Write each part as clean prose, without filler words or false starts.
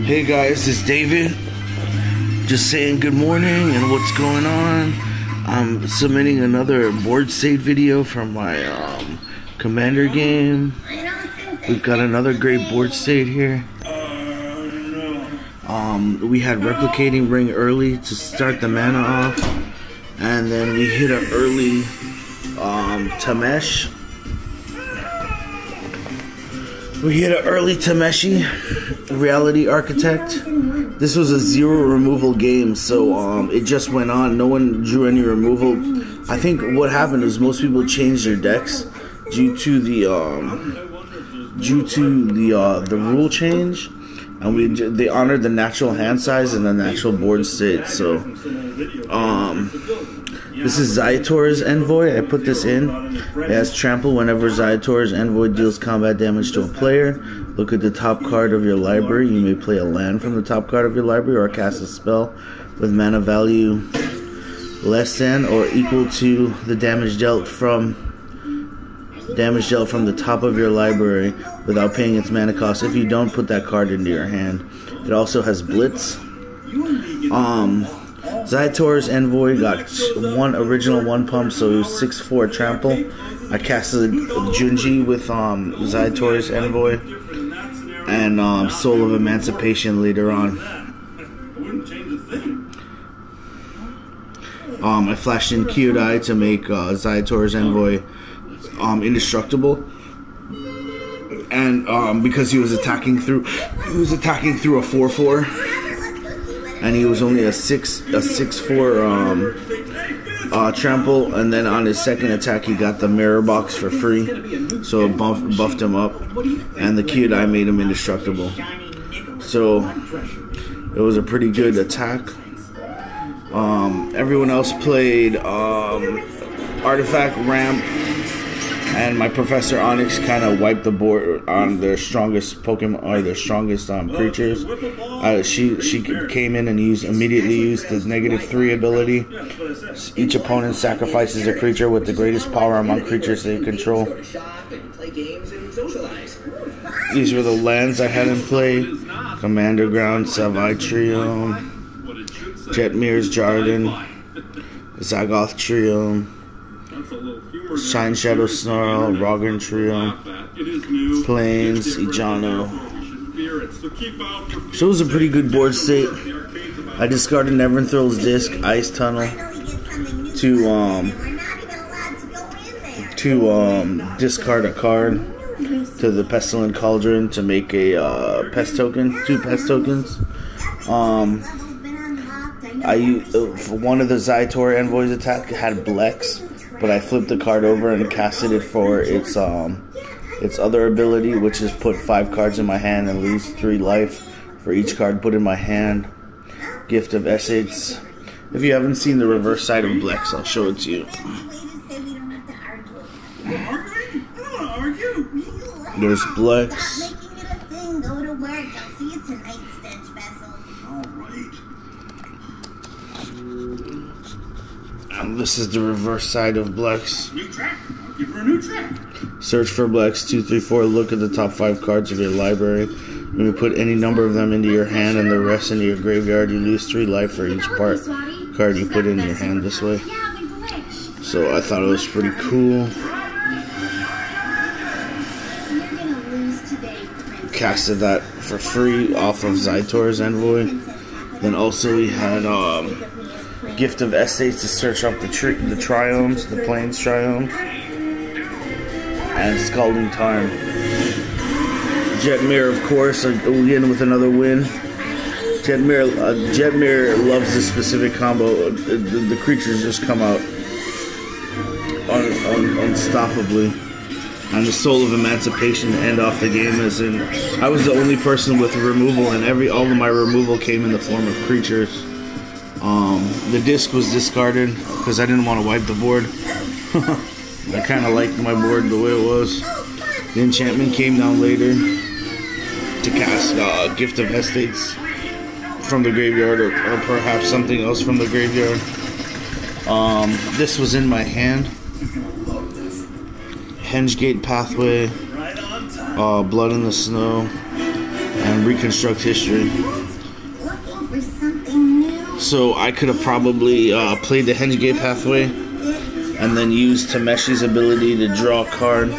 Hey guys, it's David. Just saying good morning and what's going on. I'm submitting another board state video from my Commander game. We've got another great board state here. We had replicating ring early to start the mana off, and then we hit an early Tamesh. We hit an early Tameshi Reality Architect. This was a zero removal game, so it just went on. No one drew any removal. I think what happened is most people changed their decks due to the rule change, and they honored the natural hand size and the natural board state. So this is Zaitor's Envoy. I put this in. It has trample whenever Zaitor's Envoy deals combat damage to a player. Look at the top card of your library. You may play a land from the top card of your library or cast a spell with mana value less than or equal to the damage dealt from the top of your library without paying its mana cost. If you don't, put that card into your hand. It also has Blitz. Zaitor's Envoy got one original one pump, so it was 6/4 trample. I casted Junji with Zaitor's Envoy and Soul of Emancipation later on. I flashed in Giada to make Zaitor's Envoy indestructible, and because he was attacking through a 4/4. And he was only a 6/4 trample, and then on his second attack he got the mirror box for free, so it buffed him up, and the Giada made him indestructible. So it was a pretty good attack. Everyone else played Artifact, Ramp, and my Professor Onyx kind of wiped the board on their strongest Pokemon or their strongest creatures. She came in and immediately used the -3 ability. Each opponent sacrifices a creature with the greatest power among creatures they control. These were the lands I had in play: Commander Ground, Savai Trio, Jetmir's Jarden, Zagoth Trio, Shine Shadow Snarl, Roggen Trio, Plains, Ijano. So it was a pretty good board state. I discarded Neverenthrall's Disc, Ice Tunnel to discard a card to the Pestilent Cauldron to make a pest token, 2 pest tokens. One of the Zaitor Envoy's attack had Blex, but I flipped the card over and casted it for its other ability, which is put 5 cards in my hand and lose 3 life for each card put in my hand. Gift of Essays. If you haven't seen the reverse side of Blex, I'll show it to you. There's Blex. And this is the reverse side of Blex. Search for Blex 2, 3, 4. Look at the top 5 cards of your library. When you put any number of them into your hand and the rest into your graveyard, you lose 3 life for each card you put in your hand this way. So I thought it was pretty cool. Casted that for free off of Zaitor's Envoy. Then also we had Gift of Essays to search up the triomes, the Plains triomes, and Scalding Tarn. Jetmir, of course, again with another win. Jetmir loves this specific combo. The creatures just come out unstoppably. And the Soul of Emancipation to end off the game, as in I was the only person with removal, and all of my removal came in the form of creatures. The disc was discarded because I didn't want to wipe the board. I kind of liked my board the way it was. The enchantment came down later to cast Gift of Estates from the graveyard, or perhaps something else from the graveyard. This was in my hand. Hengegate Pathway, Blood in the Snow, and reconstruct history. So I could have probably played the Henge pathway and then used Tameshi's ability to draw a card.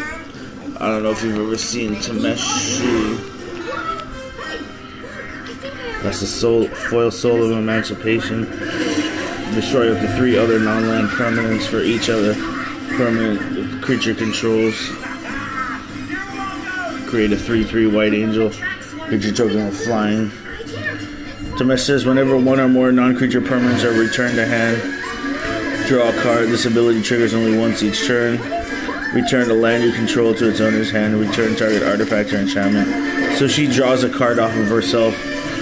I don't know if you've ever seen Tameshi. That's the foil Soul of Emancipation. Destroy up to 3 other non-land permanents for each other permanent creature controls. Create a 3/3 white angel. Creature token with flying. Tamesh says whenever one or more non-creature permanents are returned to hand, draw a card. This ability triggers only once each turn. Return the land you control to its owner's hand. Return target artifact or enchantment. So she draws a card off of herself,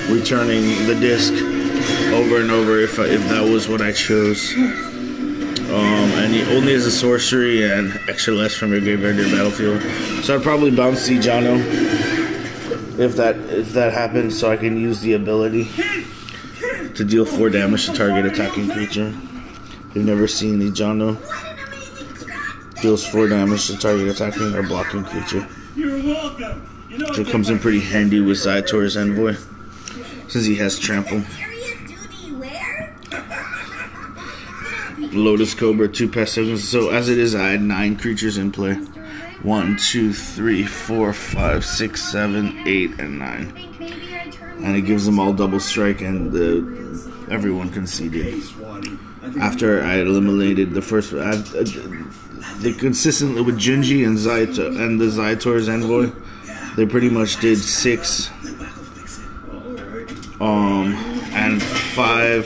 returning the disc over and over if that was what I chose. And he only has a sorcery and extra less from your graveyard to your battlefield. So I'd probably bounce the Giada if that happens, so I can use the ability to deal 4 damage to target attacking creature. If you've never seen the Giada, deals 4 damage to target attacking or blocking creature. Which comes in pretty handy with Zaitor's Envoy, since he has trample. Lotus Cobra, 2 pest tokens. So as it is, I had 9 creatures in play. 1, 2, 3, 4, 5, 6, 7, 8, and 9. And it gives them all double strike, and everyone conceded. After I eliminated the first, they consistently with Junji and the Zaitor's Envoy, they pretty much did 6, and 5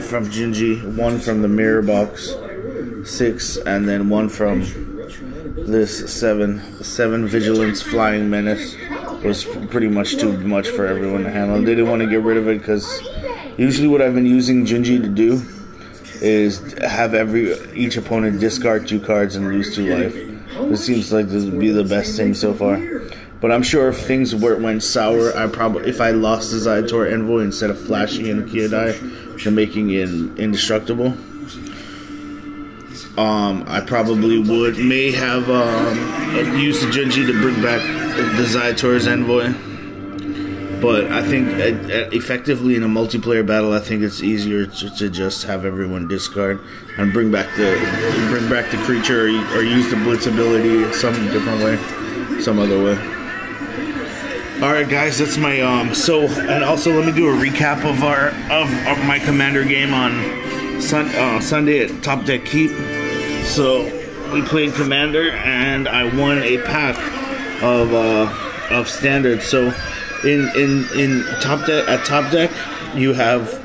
from Junji, 1 from the mirror box, 6, and then 1 from this 7 vigilance flying menace was pretty much too much for everyone to handle. They didn't want to get rid of it because usually what I've been using Junji to do is have each opponent discard 2 cards and lose 2 life. This seems like this would be the best thing so far. But I'm sure if things went sour, if I lost the Zaitor Envoy instead of flashing in Giada and making it indestructible, I probably may have used the Junji to bring back the Zaitor's Envoy. But I think effectively in a multiplayer battle, I think it's easier to just have everyone discard and bring back the creature or use the Blitz ability some different way, some other way. All right, guys, that's my and also let me do a recap of my Commander game on Sunday at Top Deck Keep. So we played Commander, and I won a pack of Standard. So in Top Deck, you have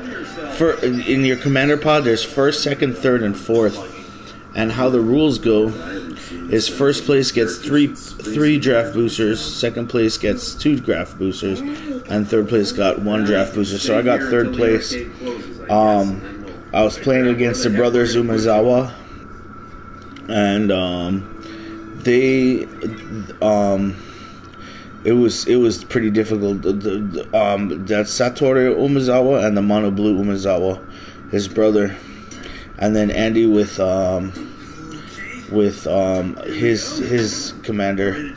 in your Commander pod, there's 1st, 2nd, 3rd, and 4th, and how the rules go is 1st place gets 3 draft boosters, 2nd place gets 2 draft boosters, and 3rd place got 1 draft booster. So I got 3rd place. I was playing against the brothers Umezawa, and it was pretty difficult. That's Satoru Umezawa and the Mono Blue Umezawa, his brother, and then Andy with his commander.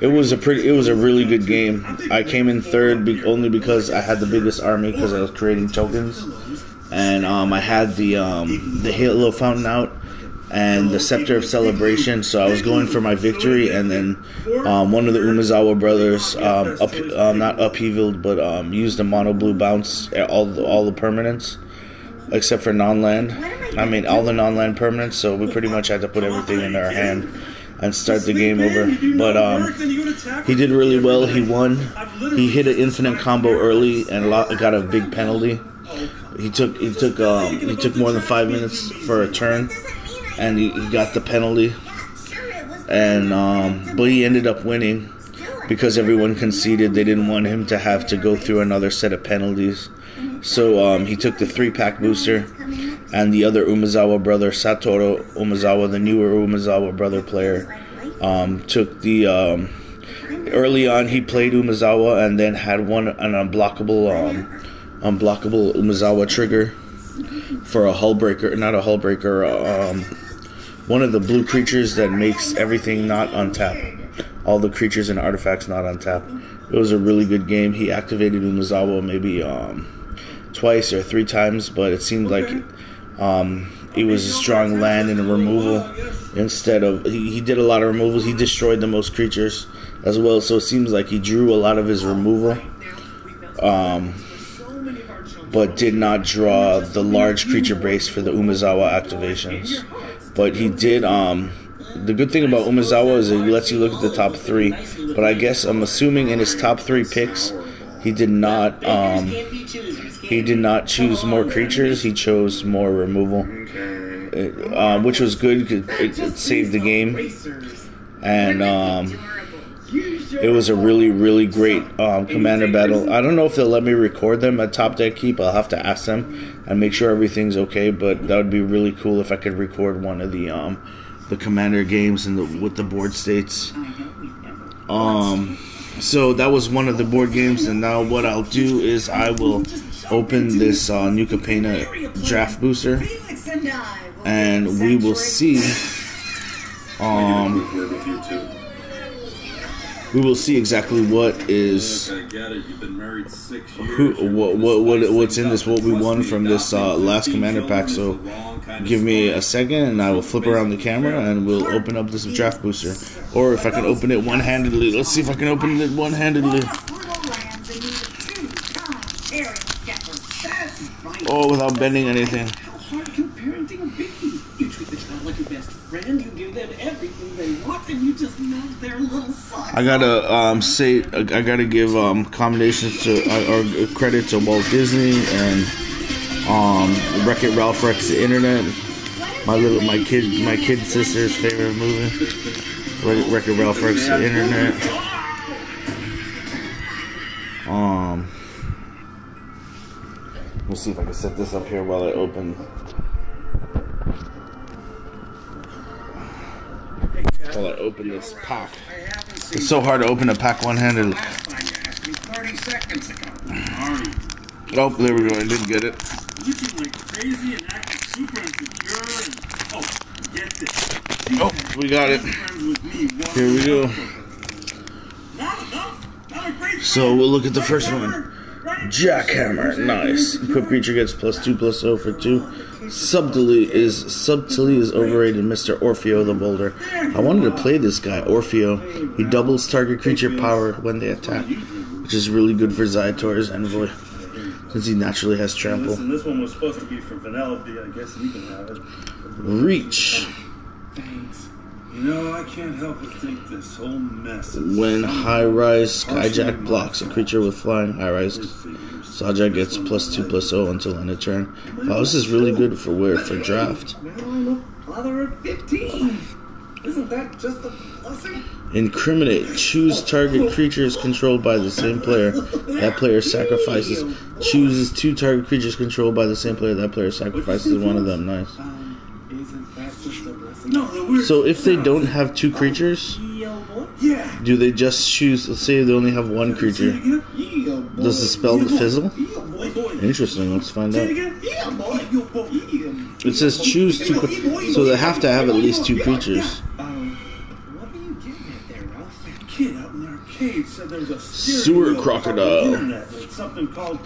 It was a really good game. I came in 3rd only because I had the biggest army because I was creating tokens, and I had the Halo Fountain out and the Scepter of Celebration, so I was going for my victory. And then one of the Umezawa brothers not upheavaled, but used a mono blue bounce all the permanents except for non-land. I mean all the non-land permanents, so we pretty much had to put everything in our hand and start the game over. But he did really well. He won. He hit an infinite combo early and got a big penalty. He took more than 5 minutes for a turn, and he got the penalty. And but he ended up winning because everyone conceded. They didn't want him to have to go through another set of penalties. So he took the 3-pack booster, and the other Umezawa brother, Satoru Umezawa, the newer Umezawa brother player, took the early on he played Umezawa and then had an unblockable Umezawa trigger for a hull breaker, not a hull breaker, one of the blue creatures that makes everything not untap. All the creatures and artifacts not untap. It was a really good game. He activated Umezawa maybe twice or 3 times, but it seemed like it was a strong land and a removal instead of he did a lot of removals. He destroyed the most creatures as well, so it seems like he drew a lot of his removal, but did not draw the large creature base for the Umezawa activations. But he did. The good thing about Umezawa is it lets you look at the top 3. But I guess I'm assuming in his top 3 picks, he did not choose more creatures. He chose more removal, which was good because it saved the game, and it was a really, really great commander battle. I don't know if they'll let me record them at Top Deck Keep. I'll have to ask them and make sure everything's okay. But that would be really cool if I could record one of the commander games and with the board states. So that was one of the board games, and now what I'll do is I will open this new Capenna draft booster, and we will see. We will see exactly what is what's in this, what we won from this last commander pack. So give me a second and I will flip around the camera and we'll open up this draft booster. Or if I can open it one-handedly. Let's see if I can open it one-handedly. Oh, without bending anything. I gotta I gotta give commendations to or credit to Walt Disney and Wreck-It Ralph Wrecks the Internet. My kid sister's favorite movie. Wreck-It Ralph Wrecks the Internet. We'll see if I can set this up here while I open. While I open this pack. It's so hard to open a pack one-handed. Oh, there we go. I didn't get it. Oh, we got it. Here we go. So we'll look at the first one. Jackhammer, nice. Equipped creature gets +2/+0 for 2. Subtly is overrated. Mr. Orfeo the Boulder. I wanted to play this guy, Orfeo. He doubles target creature power when they attack, which is really good for Zaitor's Envoy, since he naturally has trample. Listen, this one was supposed to be for Vanellope. I guess you can have it. Reach. Thanks. You know, I can't help but think this whole mess is... When High-Rise Skyjack blocks a creature with flying, High-Rise Skyjack gets +2/+0 until end of turn. Oh, this is really good for draft. Now I'm a father of 15. Isn't that just a blessing? Incriminate. Choose target creatures controlled by the same player. That player sacrifices. Chooses 2 target creatures controlled by the same player. That player sacrifices one of them. Nice. Isn't that just a blessing? So if they don't have 2 creatures, do they just choose? Let's say they only have 1 creature. Does the spell fizzle? Interesting. Let's find out. It says choose 2, so they have to have at least 2 creatures. Sewer crocodile. Something called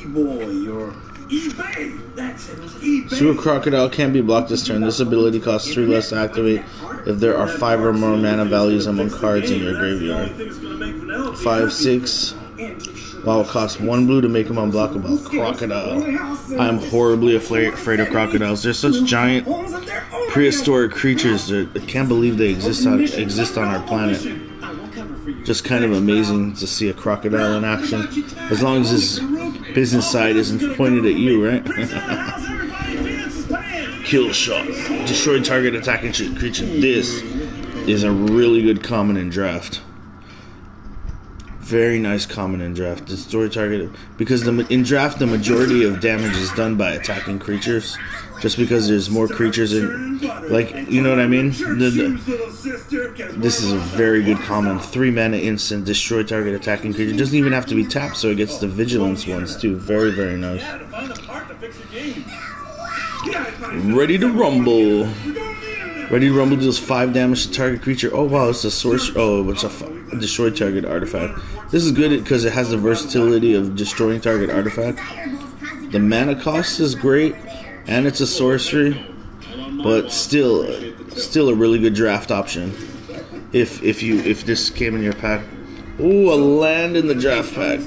E-Boy or eBay. That's it. It was eBay. Sewer crocodile can't be blocked this turn. This ability costs 3 less to activate if there are 5 or more mana values among cards in your graveyard. 5/6. While it costs 1 blue to make him unblockable. Crocodile. I'm horribly afraid of crocodiles. They're such giant prehistoric creatures that I can't believe they exist on our planet. Just kind of amazing to see a crocodile in action. As long as his business side isn't pointed at you, right? Kill shot. Destroy target attacking creature. This is a really good common in draft. Very nice common in draft. Destroy target, because in draft the majority of damage is done by attacking creatures, just because there's more creatures in, like, you know what I mean. This is a very good common. 3 mana instant. Destroy target attacking creature. It doesn't even have to be tapped, so it gets the vigilance ones too. Very, very nice. Ready to rumble. Ready to Rumble deals 5 damage to target creature. Oh wow, it's a source. Oh, it's a destroy target artifact. This is good because it has the versatility of destroying target artifact. The mana cost is great, and it's a sorcery, but still a really good draft option. If this came in your pack. Ooh, a land in the draft pack.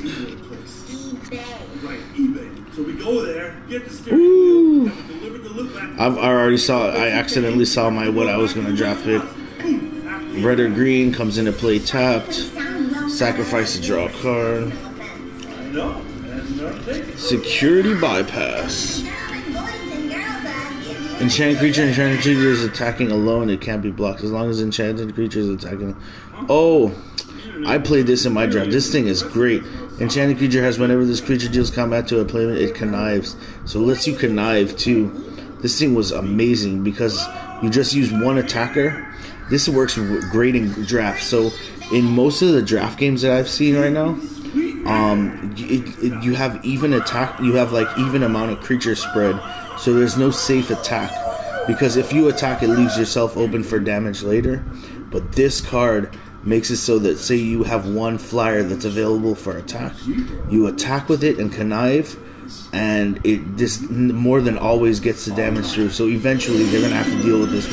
Ooh. I accidentally saw what I was gonna draft pick. Red or green comes into play tapped. Sacrifice to draw a card. Security bypass. Enchanted creature is attacking alone. It can't be blocked as long as enchanted creature is attacking. Oh, I played this in my draft. This thing is great. Enchanted creature has whenever this creature deals combat to a player, it connives. So it lets you connive too. This thing was amazing because you just use one attacker. This works great in draft. So in most of the draft games that I've seen right now, you have even attack. You have like even amount of creature spread. So there's no safe attack because if you attack, it leaves yourself open for damage later. But this card makes it so that say you have one flyer that's available for attack, you attack with it and connive, and this more than always gets the damage through. So eventually they're gonna have to deal with this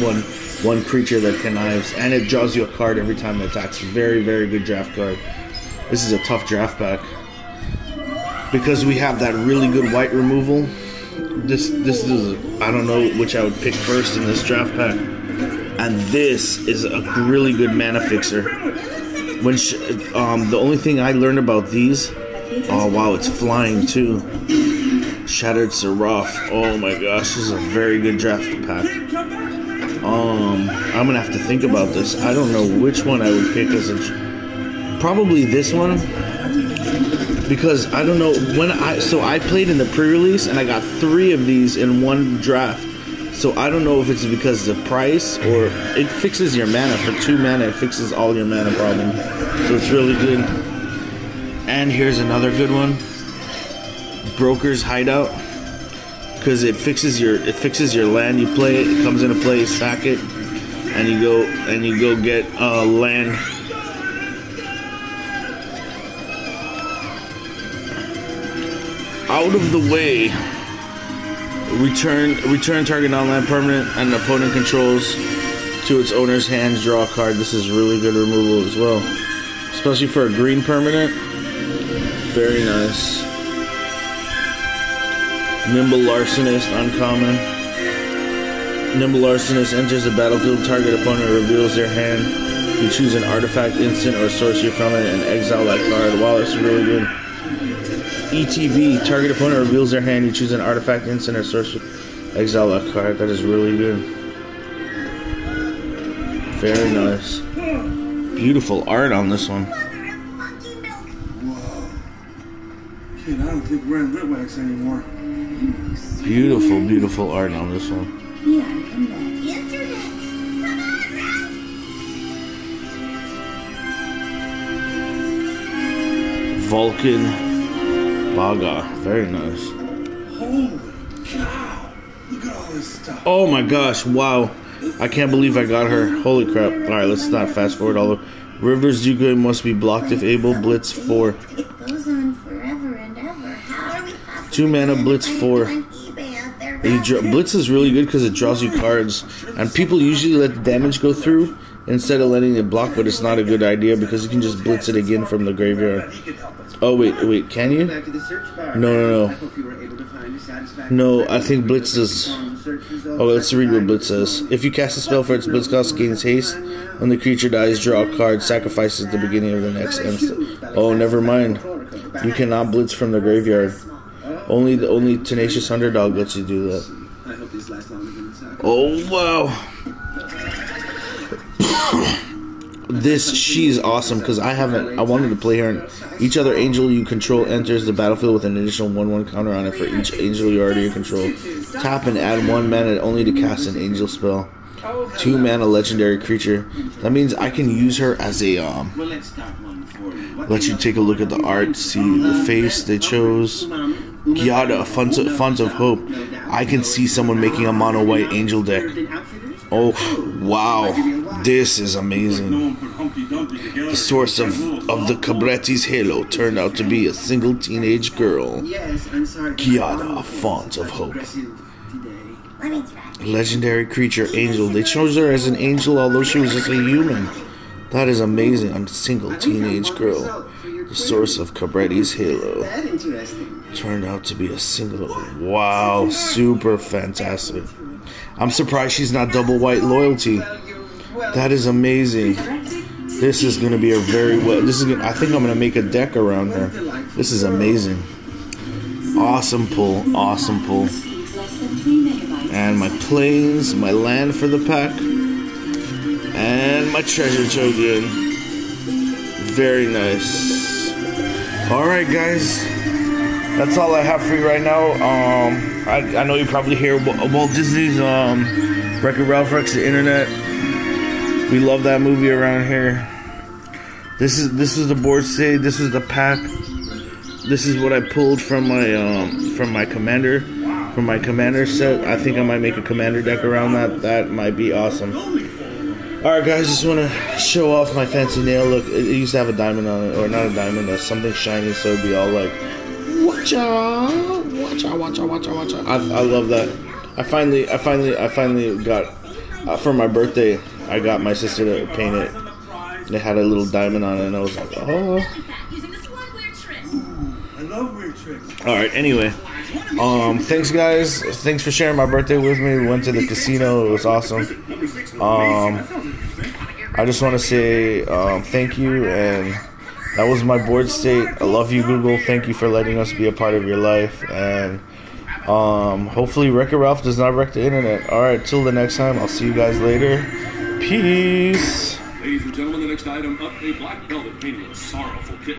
one creature that connives, and it draws you a card every time it attacks. Very, very good draft card. This is a tough draft pack because we have that really good white removal. This is I don't know which I would pick first in this draft pack. And this is a really good mana fixer. The only thing I learned about these, oh wow, it's flying too. Shattered Seraph. Oh my gosh, this is a very good draft pack. I'm gonna have to think about this. I don't know which one I would pick as probably this one, because I don't know when I played in the pre-release and I got 3 of these in one draft. So I don't know if it's because of the price or it fixes your mana. For 2 mana, it fixes all your mana problems. So it's really good. And here's another good one. Broker's Hideout. Because it fixes your land. You play it, it comes into play, sack it, and you go get land. Out of the way. Return target non-land permanent and opponent controls to its owner's hands. Draw a card. This is really good removal as well, especially for a green permanent. Very nice. Nimble Larcenist, uncommon. Nimble Larcenist enters the battlefield. Target opponent reveals their hand. You choose an artifact, instant, or sorcery from it and exile that card. Wow, that's really good. ETB, target opponent reveals their hand. You choose an artifact, instant, or sorcery. Exile that card. That is really good. Very nice. Beautiful art on this one. Whoa. Kid, I don't think we're in Litwax anymore. Beautiful, beautiful art on this one. Vulcan Baga, very nice. Holy cow! Look at all this stuff. Oh my gosh! Wow, I can't believe I got her. Holy crap! All right, let's not fast forward all the. Rivers Duke must be blocked if able. Blitz 4. It goes on forever and ever. How are we 2 mana, Blitz 4. Blitz is really good because it draws you cards, and people usually let the damage go through instead of letting it block. But it's not a good idea because you can just blitz it again from the graveyard. Oh wait, can you? No. No, I think Blitz does. Oh, let's read what Blitz says. If you cast a spell for its Blitz cost, gains haste. When the creature dies, draw a card. Sacrifices at the beginning of the next instant. Oh, never mind. You cannot Blitz from the graveyard. Only Tenacious Underdog lets you do that. Oh wow. She's awesome because I wanted to play her. Each other angel you control enters the battlefield with an additional 1/1 counter on it for each angel you already control. Tap and add 1 mana only to cast an angel spell. 2 mana legendary creature. That means I can use her as a let you take a look at the art, see the face they chose. Giada, Font of Hope. I can see someone making a mono white angel deck. Oh, wow. This is amazing. The source of the Cabretti's halo turned out to be a single teenage girl. Giada, font of hope. Let me try. Legendary creature, angel. They chose her as an angel, although she was just a human. That is amazing. A single teenage girl. The source of Cabretti's halo turned out to be a single. Wow, super fantastic. I'm surprised she's not double white loyalty. That is amazing. This is gonna be a very well. I think I'm gonna make a deck around her. This is amazing. Awesome pull. Awesome pull. And my planes, my land for the pack, and my treasure token. Very nice. Alright guys, that's all I have for you right now. I know you probably hear Walt Disney's Wreck-It Ralph Wrecks the Internet. We love that movie around here. This is the board state. This is the pack. This is what I pulled from my commander. From my commander set. I think I might make a commander deck around that. That might be awesome. Alright guys, just want to show off my fancy nail. Look, it used to have a diamond on it. Or not a diamond, something shiny, so it'd be all like, watcha, watcha, watcha, watcha, watcha. I love that. I finally got, for my birthday, I got my sister to paint it. It had a little diamond on it, and I was like, oh. Alright, anyway. Thanks guys. Thanks for sharing my birthday with me. We went to the casino. It was awesome. I just want to say thank you, and that was my board state. I love you, Google. Thank you for letting us be a part of your life, and hopefully Wreck-It Ralph does not wreck the internet. Alright, till the next time, I'll see you guys later. Peace. Ladies and gentlemen, the next item up, a black velvet painting of sorrowful kitten.